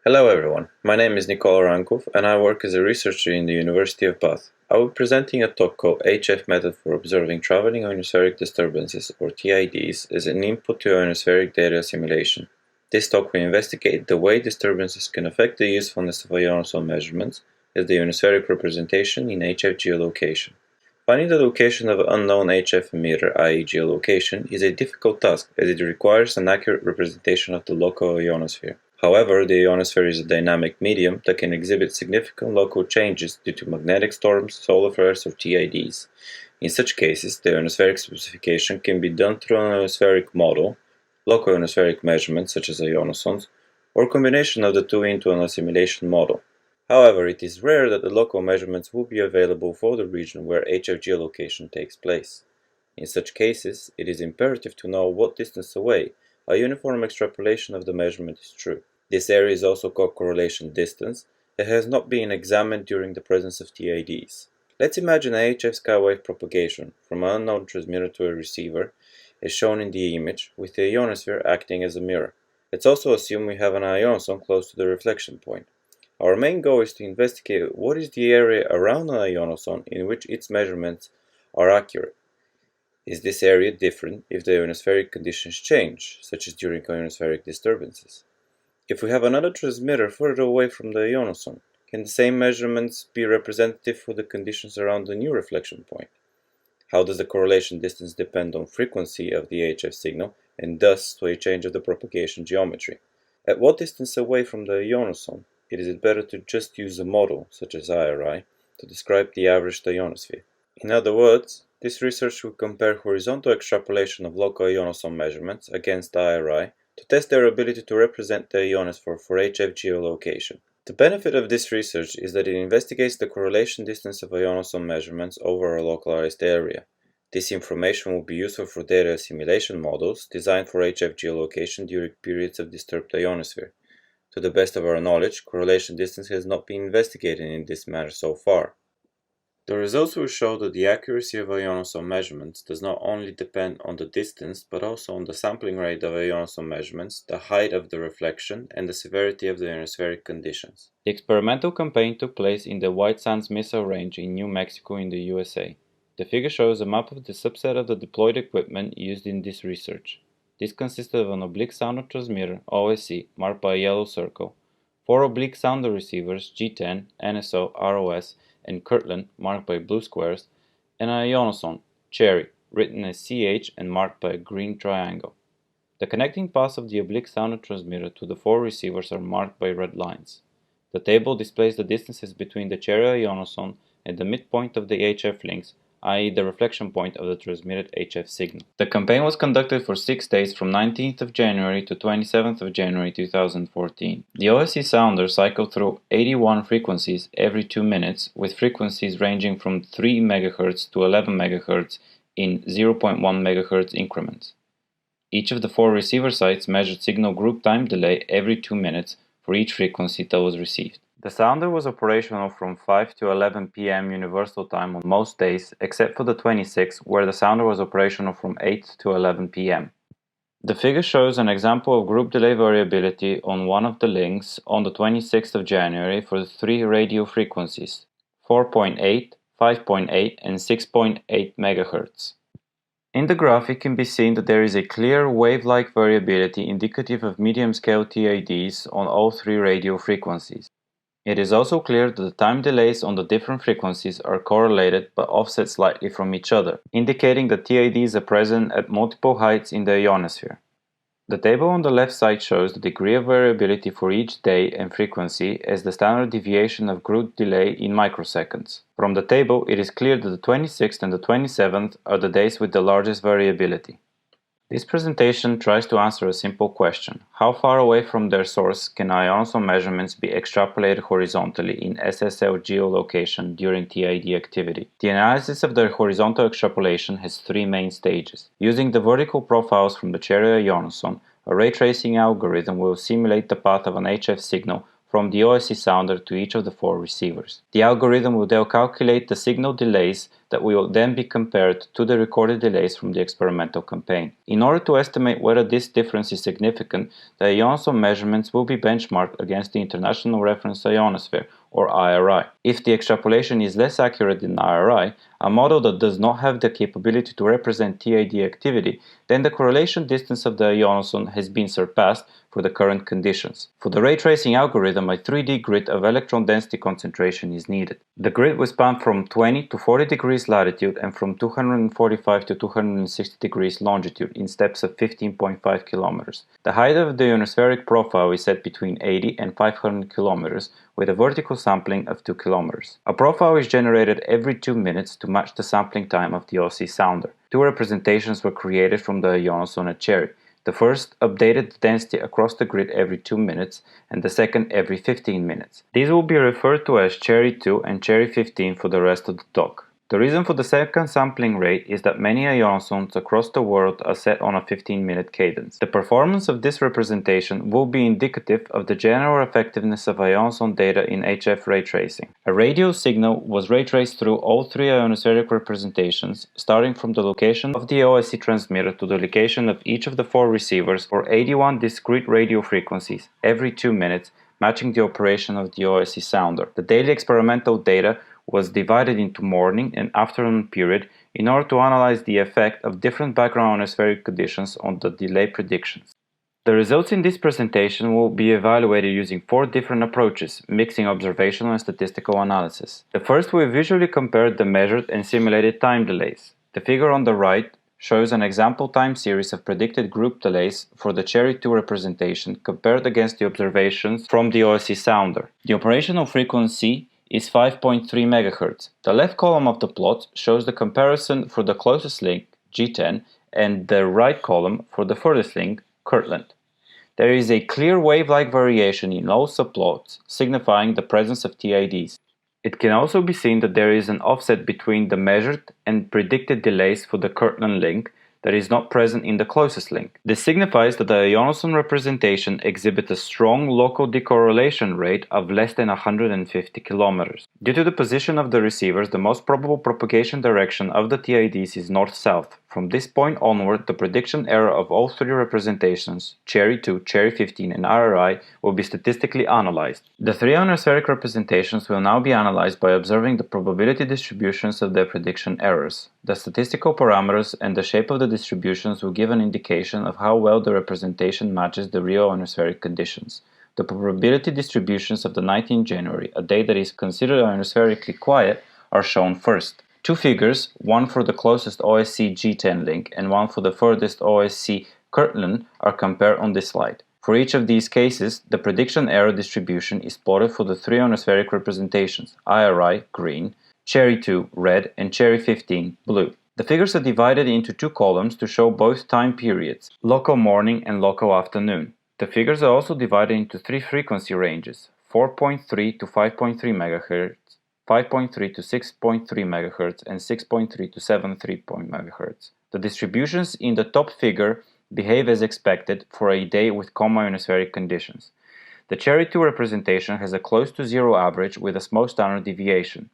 Hello everyone, my name is NIKOLARANKOV and I work as a researcher in the University of Bath. I will be presenting a talk called HF Method for Observing Traveling Ionospheric Disturbances, or TIDs, as an input to ionospheric data assimilation. This talk will investigate the way disturbances can affect the usefulness of ionosome measurements as the ionospheric representation in HF geolocation. Finding the location of an unknown HF emitter, i.e. geolocation, is a difficult task as it requires an accurate representation of the local ionosphere. However, the ionosphere is a dynamic medium that can exhibit significant local changes due to magnetic storms, solar flares, or TIDs. In such cases, the ionospheric specification can be done through an ionospheric model, local ionospheric measurements such as ionosomes, or a combination of the two into an assimilation model. However, it is rare that the local measurements will be available for the region where HF geolocation takes place. In such cases, it is imperative to know what distance away a uniform extrapolation of the measurement is true. This area is also called correlation distance. It has not been examined during the presence of TIDs. Let's imagine a HF skywave propagation from an unknown transmitter to a receiver, as shown in the image, with the ionosphere acting as a mirror. Let's also assume we have an ionosome close to the reflection point. Our main goal is to investigate what is the area around an ionosome in which its measurements are accurate. Is this area different if the ionospheric conditions change, such as during ionospheric disturbances? If we have another transmitter further away from the ionosome, can the same measurements be representative for the conditions around the new reflection point? How does the correlation distance depend on frequency of the HF signal and thus to a change of the propagation geometry? At what distance away from the ionosome is it better to just use a model, such as IRI, to describe the average ionosphere? In other words, this research will compare horizontal extrapolation of local ionosome measurements against IRI to test their ability to represent the ionosphere for HF geolocation. The benefit of this research is that it investigates the correlation distance of ionosome measurements over a localized area. This information will be useful for data assimilation models designed for HF geolocation during periods of disturbed ionosphere. To the best of our knowledge, correlation distance has not been investigated in this manner so far. The results will show that the accuracy of ionosome measurements does not only depend on the distance but also on the sampling rate of ionosome measurements, the height of the reflection, and the severity of the ionospheric conditions. The experimental campaign took place in the White Sands Missile Range in New Mexico in the USA. The figure shows a map of the subset of the deployed equipment used in this research. This consisted of an oblique sounder transmitter, OSC, marked by a yellow circle, 4 oblique sounder receivers, G10, NSO, ROS, and Kirtland, marked by blue squares, and an ionosome, Cherry, written as CH and marked by a green triangle. The connecting paths of the oblique sounder transmitter to the 4 receivers are marked by red lines. The table displays the distances between the Cherry ionosome and the midpoint of the HF links, i.e. the reflection point of the transmitted HF signal. The campaign was conducted for 6 days from 19th of January to 27th of January 2014. The OSC sounder cycled through 81 frequencies every 2 minutes, with frequencies ranging from 3 MHz to 11 MHz in 0.1 MHz increments. Each of the 4 receiver sites measured signal group time delay every 2 minutes for each frequency that was received. The sounder was operational from 5 to 11 p.m. Universal Time on most days, except for the 26th, where the sounder was operational from 8 to 11 p.m. The figure shows an example of group delay variability on one of the links on the 26th of January for the 3 radio frequencies, 4.8, 5.8, and 6.8 MHz. In the graph, it can be seen that there is a clear wave-like variability indicative of medium-scale TIDs on all 3 radio frequencies. It is also clear that the time delays on the different frequencies are correlated but offset slightly from each other, indicating that TIDs are present at multiple heights in the ionosphere. The table on the left side shows the degree of variability for each day and frequency as the standard deviation of group delay in microseconds. From the table, it is clear that the 26th and the 27th are the days with the largest variability. This presentation tries to answer a simple question: how far away from their source can ionosome measurements be extrapolated horizontally in SSL geolocation during TID activity? The analysis of their horizontal extrapolation has 3 main stages. Using the vertical profiles from the Cherry ionosome, a ray tracing algorithm will simulate the path of an HF signal from the OSC sounder to each of the 4 receivers. The algorithm will then calculate the signal delays that will then be compared to the recorded delays from the experimental campaign. In order to estimate whether this difference is significant, the ionosphere measurements will be benchmarked against the International Reference Ionosphere, or IRI. If the extrapolation is less accurate than IRI, a model that does not have the capability to represent TID activity, then the correlation distance of the ionosphere has been surpassed for the current conditions. For the ray tracing algorithm, a 3D grid of electron density concentration is needed. The grid will span from 20 to 40 degrees latitude and from 245 to 260 degrees longitude in steps of 15.5 kilometers. The height of the ionospheric profile is set between 80 and 500 kilometers with a vertical sampling of 2 kilometers. A profile is generated every 2 minutes to match the sampling time of the OC sounder. Two representations were created from the ionosphere at Cherry. The first updated the density across the grid every 2 minutes and the second every 15 minutes. These will be referred to as Cherry 2 and Cherry 15 for the rest of the talk. The reason for the second sampling rate is that many ionospheres across the world are set on a 15-minute cadence. The performance of this representation will be indicative of the general effectiveness of ionosphere data in HF ray tracing. A radio signal was ray traced through all three ionospheric representations, starting from the location of the OSC transmitter to the location of each of the 4 receivers for 81 discrete radio frequencies every 2 minutes, matching the operation of the OSC sounder. The daily experimental data was divided into morning and afternoon period in order to analyze the effect of different background ionospheric conditions on the delay predictions. The results in this presentation will be evaluated using 4 different approaches, mixing observational and statistical analysis. The first will visually compare the measured and simulated time delays. The figure on the right shows an example time series of predicted group delays for the Cherry 2 representation compared against the observations from the OSC sounder. The operational frequency is 5.3 MHz. The left column of the plot shows the comparison for the closest link, G10, and the right column for the furthest link, Kirtland. There is a clear wave-like variation in all subplots, signifying the presence of TIDs. It can also be seen that there is an offset between the measured and predicted delays for the Kirtland link that is not present in the closest link. This signifies that the ionosphere representation exhibits a strong local decorrelation rate of less than 150 kilometers. Due to the position of the receivers, the most probable propagation direction of the TIDs is north-south. From this point onward, the prediction error of all 3 representations, Cherry 2, Cherry 15 and RRI, will be statistically analyzed. The 3 ionospheric representations will now be analyzed by observing the probability distributions of their prediction errors. The statistical parameters and the shape of the distributions will give an indication of how well the representation matches the real ionospheric conditions. The probability distributions of the 19th January, a day that is considered ionospherically quiet, are shown first. 2 figures, one for the closest OSC G10 link and one for the furthest OSC Kirtland, are compared on this slide. For each of these cases, the prediction error distribution is plotted for the 3 ionospheric representations, IRI, green, Cherry 2, red, and Cherry 15, blue. The figures are divided into 2 columns to show both time periods, local morning and local afternoon. The figures are also divided into 3 frequency ranges, 4.3 to 5.3 MHz, 5.3 to 6.3 MHz, and 6.3 to 7.3 MHz. The distributions in the top figure behave as expected for a day with calm ionospheric conditions. The Cherry 2 representation has a close to zero average with a small standard deviation.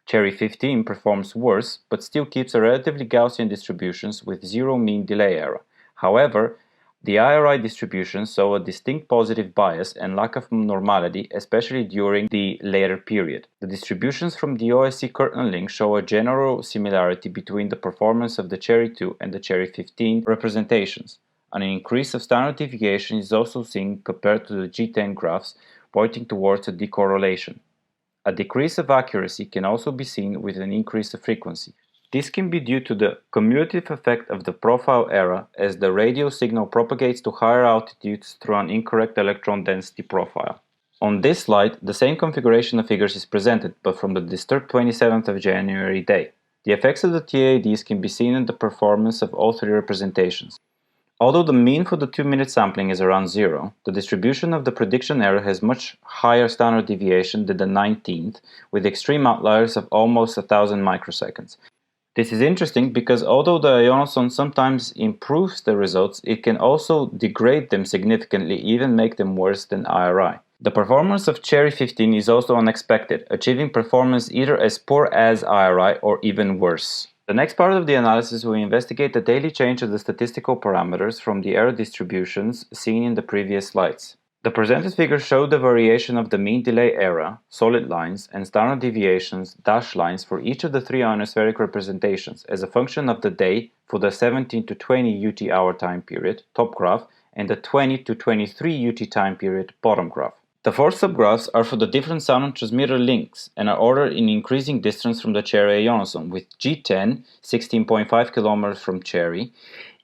Cherry 15 performs worse, but still keeps a relatively Gaussian distributions with zero mean delay error. However, the IRI distributions show a distinct positive bias and lack of normality, especially during the later period. The distributions from the OSC Kirtland link show a general similarity between the performance of the Cherry 2 and the Cherry 15 representations. An increase of standard deviation is also seen compared to the G10 graphs, pointing towards a decorrelation. A decrease of accuracy can also be seen with an increase of frequency. This can be due to the cumulative effect of the profile error as the radio signal propagates to higher altitudes through an incorrect electron density profile. On this slide, the same configuration of figures is presented, but from the disturbed 27th of January day. The effects of the TIDs can be seen in the performance of all 3 representations. Although the mean for the 2-minute sampling is around 0, the distribution of the prediction error has much higher standard deviation than the 19th, with extreme outliers of almost 1000 microseconds. This is interesting because although the ionosphere sometimes improves the results, it can also degrade them significantly, even make them worse than IRI. The performance of Cherry 15 is also unexpected, achieving performance either as poor as IRI or even worse. The next part of the analysis will investigate the daily change of the statistical parameters from the error distributions seen in the previous slides. The presented figures show the variation of the mean delay error, solid lines, and standard deviations, dashed lines for each of the three ionospheric representations as a function of the day for the 17 to 20 UT hour time period, top graph, and the 20 to 23 UT time period, bottom graph. The four subgraphs are for the different sound transmitter links and are ordered in increasing distance from the Cherry ionoson, with G10, 16.5 km from Cherry,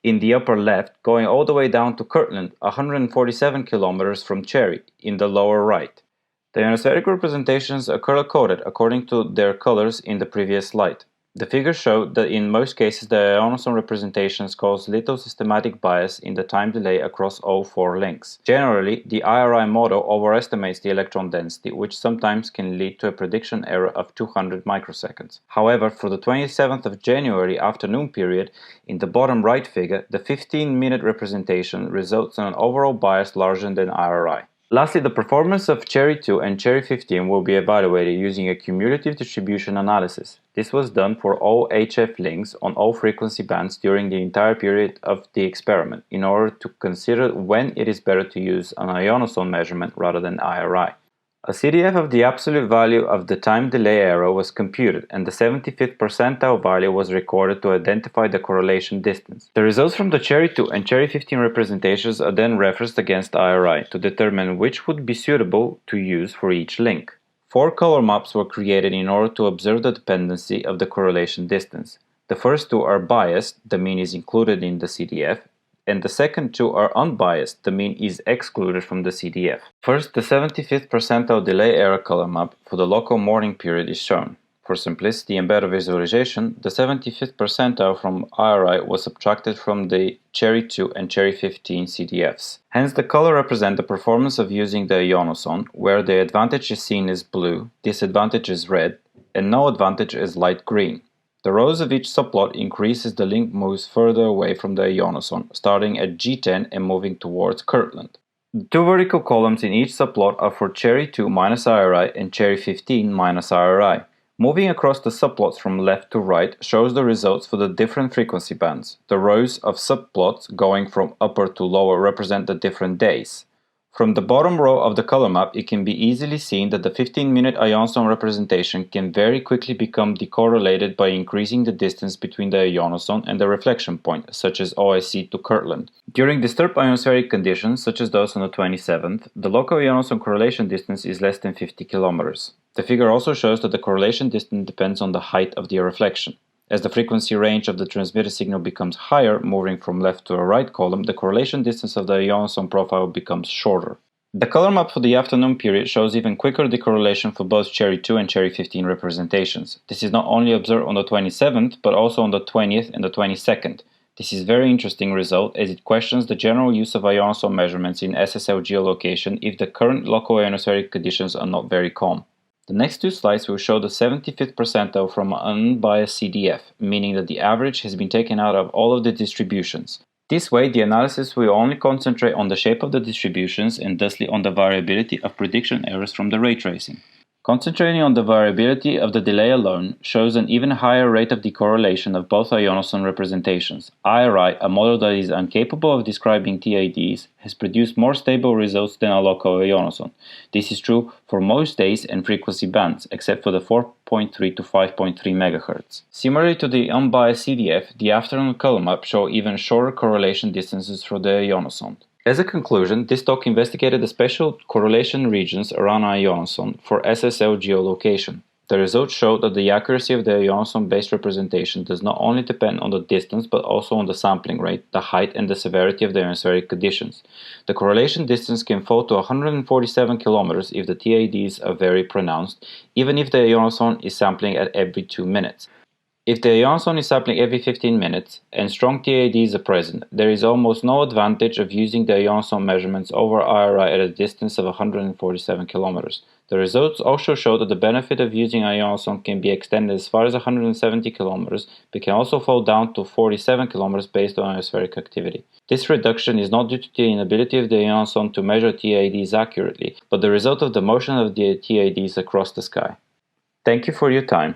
in the upper left, going all the way down to Kirtland, 147 km from Cherry, in the lower right. The ionospheric representations are color-coded according to their colors in the previous slide. The figures show that in most cases the ionoson representations cause little systematic bias in the time delay across all four links. Generally, the IRI model overestimates the electron density, which sometimes can lead to a prediction error of 200 microseconds. However, for the 27th of January afternoon period, in the bottom right figure, the 15-minute representation results in an overall bias larger than IRI. Lastly, the performance of Cherry 2 and Cherry 15 will be evaluated using a cumulative distribution analysis. This was done for all HF links on all frequency bands during the entire period of the experiment in order to consider when it is better to use an ionoson measurement rather than IRI. A CDF of the absolute value of the time delay error was computed, and the 75th percentile value was recorded to identify the correlation distance. The results from the Cherry 2 and Cherry 15 representations are then referenced against IRI to determine which would be suitable to use for each link. Four color maps were created in order to observe the dependency of the correlation distance. The first two are biased, the mean is included in the CDF, and the second two are unbiased, the mean is excluded from the CDF. First, the 75th percentile delay error color map for the local morning period is shown. For simplicity and better visualization, the 75th percentile from IRI was subtracted from the Cherry 2 and Cherry 15 CDFs. Hence, the color represents the performance of using the ionoson, where the advantage is seen as blue, disadvantage is red, and no advantage is light green. The rows of each subplot increase as the link moves further away from the ionoson, starting at G10 and moving towards Kirtland. The two vertical columns in each subplot are for Cherry 2 minus IRI and Cherry 15 minus IRI. Moving across the subplots from left to right shows the results for the different frequency bands. The rows of subplots going from upper to lower represent the different days. From the bottom row of the color map, it can be easily seen that the 15-minute ionoson representation can very quickly become decorrelated by increasing the distance between the ionoson and the reflection point, such as OSC to Kirtland. During disturbed ionospheric conditions, such as those on the 27th, the local ionoson correlation distance is less than 50 km. The figure also shows that the correlation distance depends on the height of the reflection. As the frequency range of the transmitted signal becomes higher, moving from left to a right column, the correlation distance of the ionoson profile becomes shorter. The color map for the afternoon period shows even quicker decorrelation for both Cherry 2 and Cherry 15 representations. This is not only observed on the 27th, but also on the 20th and the 22nd. This is a very interesting result as it questions the general use of ionoson measurements in SSL geolocation if the current local ionospheric conditions are not very calm. The next two slides will show the 75th percentile from an unbiased CDF, meaning that the average has been taken out of all of the distributions. This way, the analysis will only concentrate on the shape of the distributions and thusly on the variability of prediction errors from the ray tracing. Concentrating on the variability of the delay alone shows an even higher rate of decorrelation of both ionoson representations. IRI, a model that is incapable of describing TIDs, has produced more stable results than a local ionoson. This is true for most days and frequency bands, except for the 4.3 to 5.3 MHz. Similarly to the unbiased CDF, the afternoon color map show even shorter correlation distances for the ionoson. As a conclusion, this talk investigated the special correlation regions around an ionoson for SSL geolocation. The results showed that the accuracy of the ionoson-based representation does not only depend on the distance but also on the sampling rate, the height and the severity of the ionospheric conditions. The correlation distance can fall to 147 km if the TIDs are very pronounced, even if the ionoson is sampling at every 2 minutes. If the ion zone is sampling every 15 minutes and strong TIDs are present, there is almost no advantage of using the ion zone measurements over IRI at a distance of 147 kilometers. The results also show that the benefit of using ion zone can be extended as far as 170 kilometers, but can also fall down to 47 kilometers based on ionospheric activity. This reduction is not due to the inability of the ion zone to measure TIDs accurately, but the result of the motion of the TIDs across the sky. Thank you for your time.